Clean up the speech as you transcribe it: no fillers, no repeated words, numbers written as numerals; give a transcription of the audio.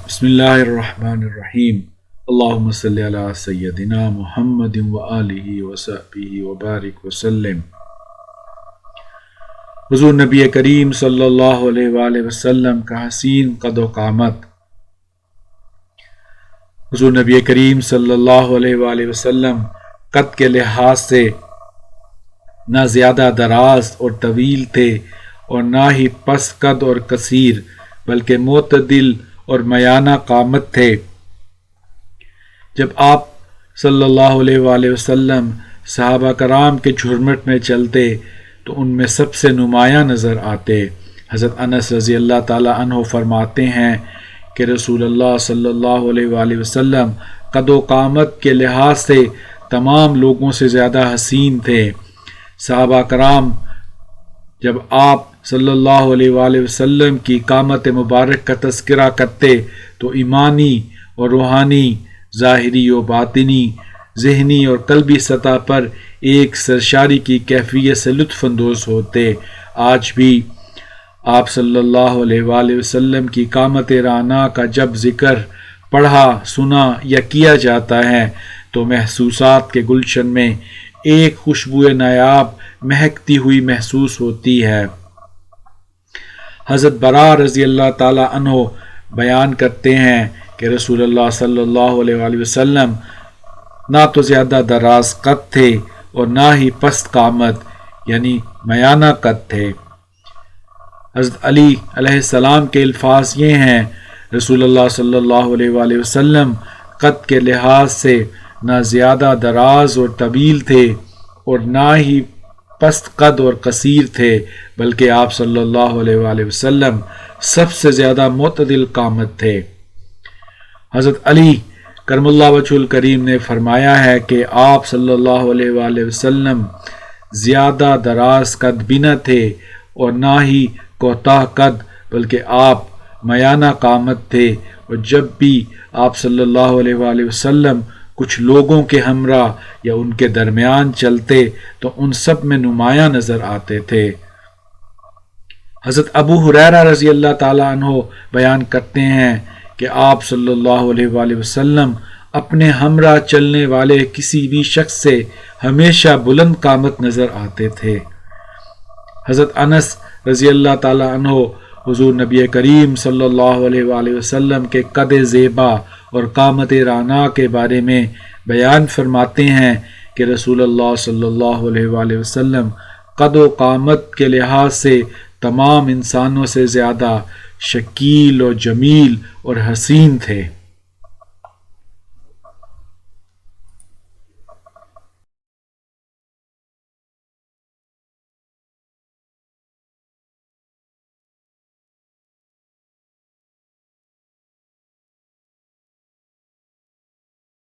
بسم اللہ الرحمن الرحیم اللہم صلی علی سیدنا محمد وآلہ وصحبہ وبارک وسلم۔ حضور نبی کریم صلی اللہ علیہ وآلہ وسلم کا حسین قد و قامت۔ حضور نبی کریم صلی اللہ علیہ وآلہ وسلم قد کے لحاظ سے نہ زیادہ دراز اور طویل تھے اور نہ ہی پس قد اور قصیر، بلکہ معتدل اور میانہ قامت تھے۔ جب آپ صلی اللہ علیہ وآلہ وسلم صحابہ کرام کے جھرمٹ میں چلتے تو ان میں سب سے نمایاں نظر آتے۔ حضرت انس رضی اللہ تعالی عنہ فرماتے ہیں کہ رسول اللہ صلی اللہ علیہ وآلہ وسلم قد و قامت کے لحاظ سے تمام لوگوں سے زیادہ حسین تھے۔ صحابہ کرام جب آپ صلی اللہ علیہ وآلہ وسلم کی قامت مبارک کا تذکرہ کرتے تو ایمانی اور روحانی، ظاہری و باطنی، ذہنی اور قلبی سطح پر ایک سرشاری کی کیفیت سے لطف اندوز ہوتے۔ آج بھی آپ صلی اللہ علیہ وآلہ وسلم کی قامت رانا کا جب ذکر پڑھا، سنا یا کیا جاتا ہے تو محسوسات کے گلشن میں ایک خوشبو نایاب مہکتی ہوئی محسوس ہوتی ہے۔ حضرت براء رضی اللہ تعالی عنہ بیان کرتے ہیں کہ رسول اللہ صلی اللہ علیہ وآلہ وسلم نہ تو زیادہ دراز قد تھے اور نہ ہی پست قامت یعنی میانہ قد تھے۔ حضرت علی علیہ السلام کے الفاظ یہ ہیں، رسول اللہ صلی اللہ علیہ وآلہ وسلم قد کے لحاظ سے نہ زیادہ دراز اور طویل تھے اور نہ ہی پست قد اور قصیر تھے، بلکہ آپ صلی اللہ علیہ وآلہ وسلم سب سے زیادہ معتدل قامت تھے۔ حضرت علی کرم اللہ وجہ الکریم نے فرمایا ہے کہ آپ صلی اللہ علیہ وآلہ وسلم زیادہ دراز قد بھی نہ تھے اور نہ ہی کوتاہ قد، بلکہ آپ میانہ قامت تھے، اور جب بھی آپ صلی اللہ علیہ وآلہ وسلم کچھ لوگوں کے ہمراہ یا ان کے درمیان چلتے تو ان سب میں نمایاں نظر آتے تھے۔ حضرت ابو ہریرہ رضی اللہ تعالی عنہ بیان کرتے ہیں کہ آپ صلی اللہ علیہ وآلہ وسلم اپنے ہمراہ چلنے والے کسی بھی شخص سے ہمیشہ بلند قامت نظر آتے تھے۔ حضرت انس رضی اللہ تعالی عنہ حضور نبی کریم صلی اللہ علیہ وآلہ وسلم کے قد زیبا اور قامت رانا کے بارے میں بیان فرماتے ہیں کہ رسول اللہ صلی اللہ علیہ وآلہ وسلم قد و قامت کے لحاظ سے تمام انسانوں سے زیادہ شکیل و جمیل اور حسین تھے۔